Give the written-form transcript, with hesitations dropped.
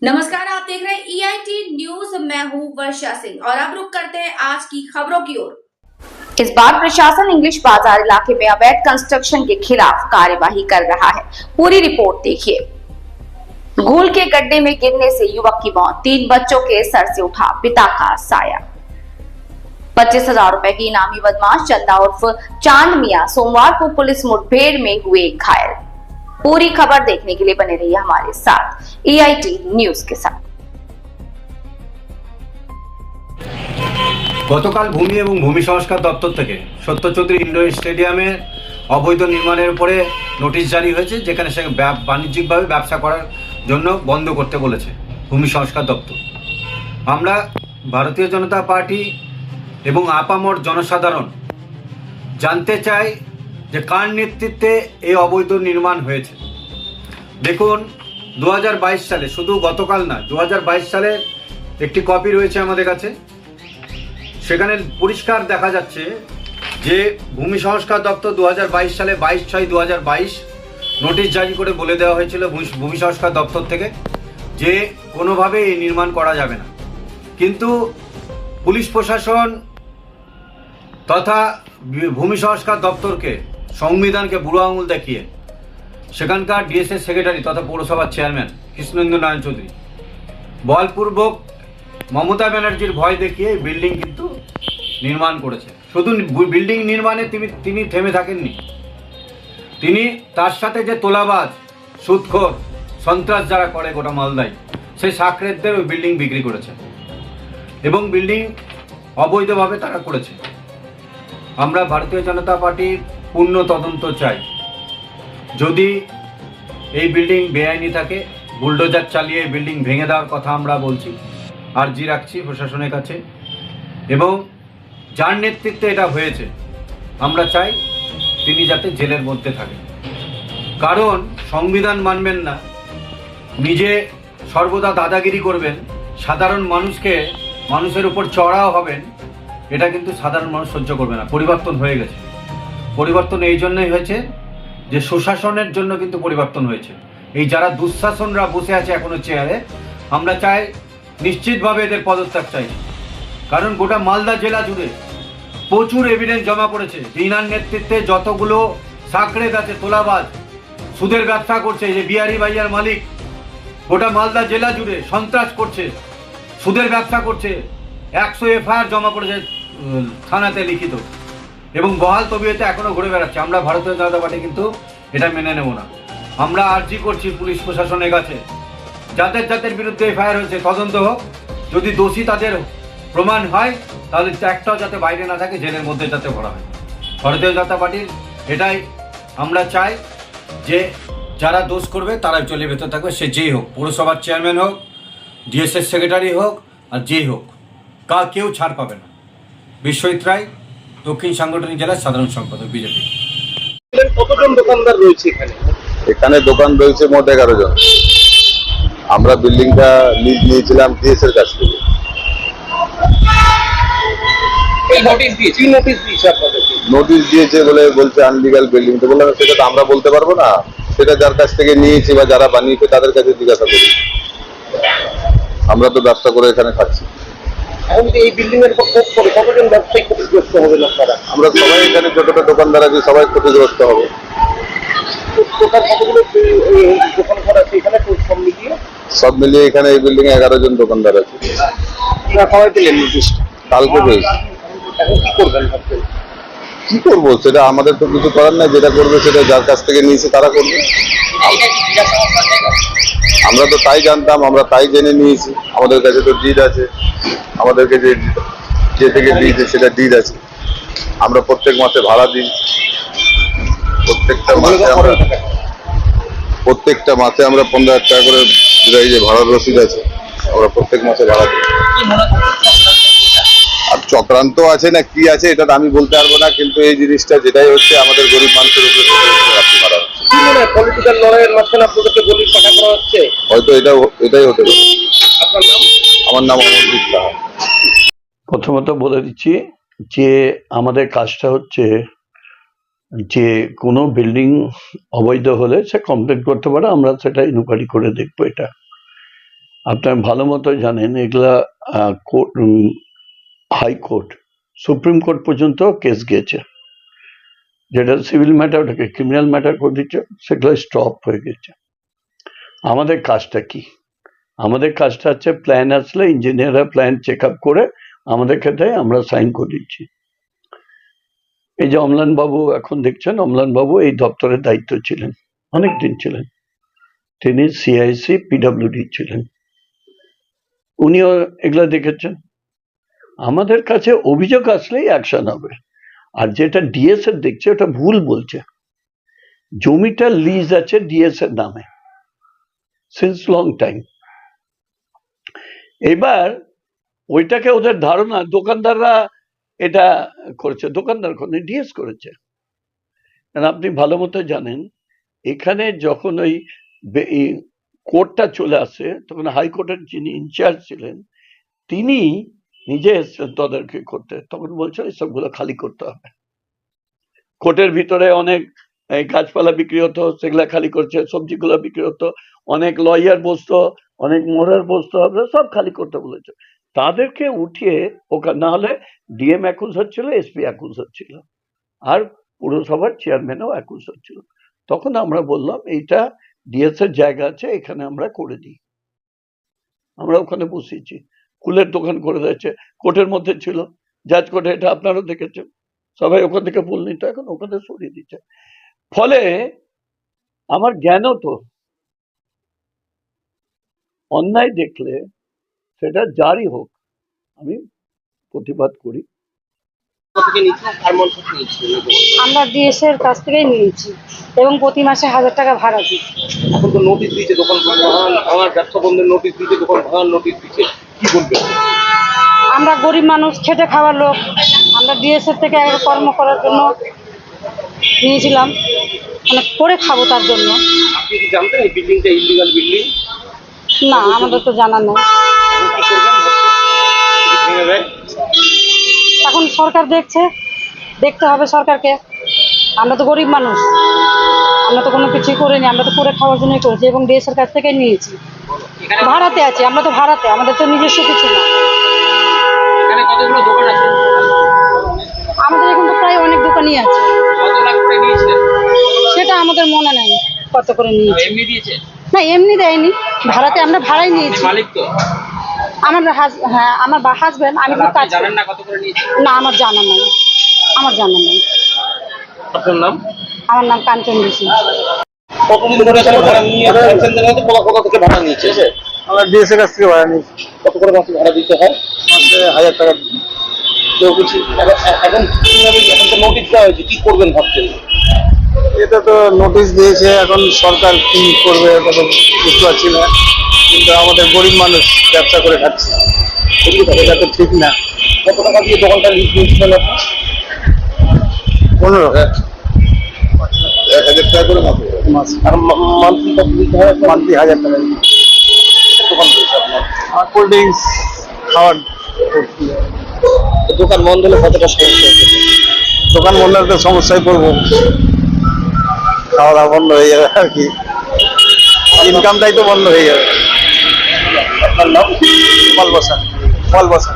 नमस्कार, आप देख रहे हैं EIT न्यूज। मैं हूं वर्षा सिंह और अब रुक करते हैं आज की खबरों की ओर। इस बार प्रशासन इंग्लिश बाजार इलाके में अवैध कंस्ट्रक्शन के खिलाफ कार्यवाही कर रहा है। पूरी रिपोर्ट देखिए। घूल के गड्ढे में गिरने से युवक की मौत, 3 बच्चों के सर से उठा पिता का साया। 25,000 रुपए की इनामी बदमाश चंदा उर्फ चांद मियां सोमवार को पुलिस मुठभेड़ में हुए घायल। पूरी खबर देखने के लिए बने रहिए हमारे साथ EIT न्यूज के साथ। গতকাল ভূমি এবং ভূমি সংস্কার দপ্তর থেকে সত্য চৌধুরী ইনডোর স্টেডিয়ামে অবৈধ নির্মাণের উপরে নোটিশ জারি হয়েছে, যেখানে সে বাণিজ্যিকভাবে ব্যবসা করার জন্য বন্ধ করতে বলেছে ভূমি সংস্কার দপ্তর। আমরা ভারতীয় জনতা পার্টি এবং আপামর জনসাধারণ জানতে চাই যে কার নেতৃত্বে এই অবৈধ নির্মাণ হয়েছে। দেখুন, 2022 সালে, শুধু গতকাল না, 2022 সালের একটি কপি রয়েছে আমাদের কাছে। সেখানে পরিষ্কার দেখা যাচ্ছে যে ভূমি সংস্কার দপ্তর 2022 সালে 22/6/2022 নোটিশ জারি করে বলে দেওয়া হয়েছিল ভূমি সংস্কার দপ্তর থেকে যে কোনোভাবে এই নির্মাণ করা যাবে না। কিন্তু পুলিশ প্রশাসন তথা ভূমি সংস্কার দপ্তরকে, সংবিধানকে বুড়ো আঙুল দেখিয়ে সেখানকার DSS সেক্রেটারি তথা পৌরসভার চেয়ারম্যান কৃষ্ণেন্দু নারায়ণ চৌধুরী বলপূর্বক মমতা ব্যানার্জির ভয় দেখিয়ে বিল্ডিং কিন্তু নির্মাণ করেছে। শুধু বিল্ডিং নির্মাণে তিনি থেমে থাকেননি, তিনি তার সাথে যে তোলাবাজ, সুদখোর, সন্ত্রাস যারা করে গোটা মালদায়, সেই সাকরেতদের ওই বিল্ডিং বিক্রি করেছে এবং বিল্ডিং অবৈধভাবে তারা করেছে। আমরা ভারতীয় জনতা পার্টির পূর্ণ তদন্ত চাই। যদি এই বিল্ডিং বেআইনি থাকে, বুলডোজার চালিয়ে বিল্ডিং ভেঙে দেওয়ার কথা আমরা বলছি, আর্জি রাখছি প্রশাসনের কাছে। এবং যার নেতৃত্বে এটা হয়েছে আমরা চাই তিনি যাতে জেলের মধ্যে থাকেন, কারণ সংবিধান মানবেন না, নিজে সর্বদা দাদাগিরি করবেন, সাধারণ মানুষের উপর চড়াও হবেন, এটা কিন্তু সাধারণ মানুষ সহ্য করবে না। পরিবর্তন হয়ে গেছে। পরিবর্তন এই জন্যই হয়েছে যে সুশাসনের জন্য কিন্তু পরিবর্তন হয়েছে। এই যারা দুঃশাসনরা বসে আছে এখনো চেয়ারে, আমরা চাই নিশ্চিতভাবে এদের পদত্যাগ চাই, কারণ গোটা মালদা জেলা জুড়ে প্রচুর এভিডেন্স জমা পড়েছে। রিনার নেতৃত্বে যতগুলো সাকরেত আছে, তোলাবাজ, সুদের ব্যবসা করছে, যে বিহারি ভাইয়ার মালিক, গোটা মালদা জেলা জুড়ে সন্ত্রাস করছে, সুদের ব্যবসা করছে। 100 FIR জমা পড়েছে থানাতে লিখিত, এবং বহাল তবিয়তে এখনো ঘুরে বেড়াচ্ছে। আমরা ভারতীয় জনতা পার্টি কিন্তু এটা মেনে নেব না। আমরা আর্জি করছি পুলিশ প্রশাসনের কাছে, যাদের বিরুদ্ধে FIR হয়েছে তদন্ত হোক, যদি দোষী তাদের প্রমাণ হয় তাহলে একটাও যাতে বাইরে না থাকে, জেলের মধ্যে যাতে ভরা হয়। ভারতীয় জনতা পার্টির এটাই আমরা চাই যে যারা দোষ করবে তারাই চলে ভেতর থাকবে, সে যেই হোক, পৌরসভার চেয়ারম্যান হোক, DSS সেক্রেটারি হোক, আর যেই হোক, কেউ ছাড় পাবে না। বিশ্বজিৎ রায়, দক্ষিণ সাংগঠনিক জেলার সাধারণ সম্পাদক, বিজেপি। কতজন দোকানদার রয়েছে এখানে? এখানে দোকান রয়েছে মোট 11 জন। আমরা বিল্ডিংটা লিজ নিয়েছিলাম DSS এর কাছ থেকে। এই নোটিশ দিয়েছে, কি নোটিশ দিয়েছে আপনাদেরকে? নোটিশ দিয়েছে বলে বলছে আনলিগাল বিল্ডিং। তো বললাম সেটা তো আমরা বলতে পারবো না, সেটা যার কাছ থেকে নিয়েছি বা যারা বানিয়েছে তাদের কাছে জিজ্ঞাসা করি। আমরা তো ব্যবসা করে এখানে খাচ্ছি। এখন এই বিল্ডিং এর পরে কতজন ব্যবসায়ী ক্ষতিগ্রস্ত হবেন আপনারা? আমরা সবাই এখানে ছোট ছোট দোকানদার আছি, সবাই ক্ষতিগ্রস্ত হবে। টোটাল কতগুলো দোকান ঘর আছে এখানে? সব মিলিয়ে এখানে এই বিল্ডিং এ 11 জন দোকানদার আছে। সবাই দিলেন নোটিশ? কালকে পেয়েছি। এখন কি করবেন ভাবছেন? কি করবো সেটা আমাদের তো কিছু করার নাই, যেটা করবে সেটা যার কাছ থেকে নিয়েছে তারা করবে। আমরা তো তাই জানতাম, আমরা তাই জেনে নিয়েছি। আমাদের কাছে তো ডিড আছে, আমাদেরকে যে থেকে দিয়েছে সেটা ডিড আছে। আমরা প্রত্যেক মাসে ভাড়া দিই, প্রত্যেকটা মাসে আমরা 15,000 টাকা করে যে ভাড়ার রসিদ আছে, আমরা প্রত্যেক মাসে ভাড়া দিই। আর চক্রান্ত আছে না কি আছে এটা আমি বলতে পারবো না, কিন্তু এই জিনিসটা যেটাই হচ্ছে আমাদের গরিব মানুষের উপরে মারা হচ্ছে। কি মনে হয় পলিটিক্যাল লড়াইয়ের মাঝখানে আপনাদেরকে গলির পাঠা করা হচ্ছে? হয়তো এটাই হতে পারে। আপনার নাম? আমার নাম অমরজিৎ সাহা। প্রথমত বলে দিচ্ছি যে আমাদের কাজটা হচ্ছে যে কোনো বিল্ডিং অবৈধ হলে সে কমপ্লেন করতে পারে, আমরা সেটা ইনকোয়ারি করে দেখবো। এটা আপনার ভালো মতো জানেন এগুলা হাইকোর্ট, সুপ্রিম কোর্ট পর্যন্ত কেস গিয়েছে। যেটা সিভিল ম্যাটার ওটাকে ক্রিমিনাল ম্যাটার করে দিচ্ছে, সেগুলো স্টপ হয়ে গেছে। আমাদের কাজটা কি? আমাদের কাজটা হচ্ছে প্ল্যান আসলে ইঞ্জিনিয়াররা প্ল্যান চেক আপ করে আমাদের ক্ষেত্রে আমরা সাইন করে দিচ্ছি। এই যে অম্লান বাবু এখন দেখছেন, অম্লান বাবু এই দপ্তরের দায়িত্ব ছিলেন, অনেকদিন ছিলেন। তিনি সিআইসি পিডব্লিউডি ছিলেন, উনিও এগুলা দেখেছেন। আমাদের কাছে অভিযোগ আসলেই অ্যাকশন হবে। আর যেটা ডিএস এর দেখছে ওটা ভুল বলছে। জমিটা লিজ আছে ডিএস এর নামে সিন্স লং টাইম। এবার ওইটাকে ওদের ধারণা দোকানদাররা এটা করেছে, দোকানদার কোনো ডিএস করেছে। কারণ আপনি ভালো মতো জানেন এখানে যখন ওই কোর্টটা চলে আসে তখন হাইকোর্টের যিনি ইনচার্জ ছিলেন তিনি নিজে এসছেন তদারকি করতে, তখন বলছেন এসবগুলো খালি করতে হবে। কোর্টের ভিতরে অনেক গাছপালা বিক্রি হতো, সেগুলা খালি করছে, সবজিগুলো বিক্রি হতো, অনেক লয়ার বসতো, অনেক মোড়ার বসতো, আপনারা সব খালি করতে বলেছে। তাদেরকে উঠিয়ে ওখানে, না হলে ডিএম অ্যাকুজ হচ্ছিল, এসপি অ্যাকুজ হচ্ছিল, আর পুরসভার চেয়ারম্যানও অ্যাকুজ হচ্ছিল। তখন আমরা বললাম এইটা ডিএস এর জায়গা আছে, এখানে আমরা করে দিই। আমরা ওখানে বসিয়েছি, ফুলের দোকান করে দিয়েছে, কোর্টের মধ্যে ছিল, জাজ কোর্টে, এটা আপনারাও দেখেছেন। সবাই ওখান থেকে ফুল নিত, এখন ওখানে সরিয়ে দিচ্ছে। ফলে আমার জ্ঞানও তো অন্যায় দেখলে সেটা যারই হোক আমি প্রতিবাদ করি। আমরা ডিএস এর কাছ থেকেই নিয়েছি এবং প্রতি মাসে 1000 টাকা ভাড়া দিই। এখন তো নোটিশ দিয়েছে, দোকান ভাঙার, ব্যবসা বন্ধের নোটিশ দিয়েছে, দোকান ভাঙার নোটিশ দিচ্ছে, কি বলবে? আমরা গরিব মানুষ, খেটে খাওয়ার লোক, আমরা ডিএস এর থেকে কর্ম করার জন্য নিয়েছিলাম, মানে করে খাবো তার জন্য। আপনি কি জানতেন এই বিল্ডিংটা ইলিগাল বিল্ডিং? না, আমাদের তো জানা নেই। কি করবেন? ভেঙে দেয়? এখন সরকার দেখছে, দেখতে হবে সরকারকে। আমরা তো গরিব মানুষ, আমরা তো কোনো কিছুই করিনি, আমরা তো করে খাওয়ার জন্যই করেছি এবং ডিএস এর কাছ থেকে নিয়েছি। ভাড়াতে আছি, আমরা তো ভাড়াতে, আমাদের তো নিজস্ব কিছু না। এখানে কতগুলো দোকান আছে? আমাদের এখন তো প্রায় অনেক দোকানই আছে। কত লাখ করে নিয়েছিলেন? সেটা আমাদের মনে নেই কত করে নিয়েছি। এমনি দিয়েছে? না, এমনি দেয়নি, ভাড়াতে, আমরা ভাড়াই নিয়েছি। মালিক তো? আমার হ্যাঁ, আমার হাজবেন্ড। আমি তো কাজ জানেন না কত করে নিয়েছে? না, আমার জানা নেই, আমার জানা নেই। আপনার নাম? আমার নাম কাঞ্চন ঋষি। কতদিন ধরে এখানে ভাড়া নিয়ে আসছেন? কোথা থেকে ভাড়া নিয়েছে? আমরা ডিএস এর কাছ থেকে ভাড়া নিয়েছি। কত করে মাসে ভাড়া দিতে হয়? মাসে 1000 টাকা। কেউ কিছু এখন কিভাবে, এখন তো নোটিশ দেওয়া হয়েছে, কি করবেন ভাবছেন? এটা তো নোটিশ দিয়েছে, এখন সরকার কি করবে এটা তো বুঝতে পারছি না, কিন্তু আমাদের গরিব মানুষ ব্যবসা করে খাচ্ছে, এটা তো ঠিক না। কত টাকা দিয়ে দোকানটা লিজ নিয়েছিলেন আপনি? 15 1000 টাকা করে মাস, আর মান্থলি কত দিতে হয়? মান্থলি 1000 টাকা। দোকান রয়েছে আপনার? আর কোল্ড ড্রিঙ্কস খাওয়ার। দোকান বন্ধ হলে কতটা সমস্যা হচ্ছে? দোকান বন্ধ হলে তো সমস্যায় পড়বো, খাওয়া দাওয়া বন্ধ হয়ে যাবে আর কি, ইনকামটাই তো বন্ধ হয়ে যাবে। আপনার নাম? ফল বসা।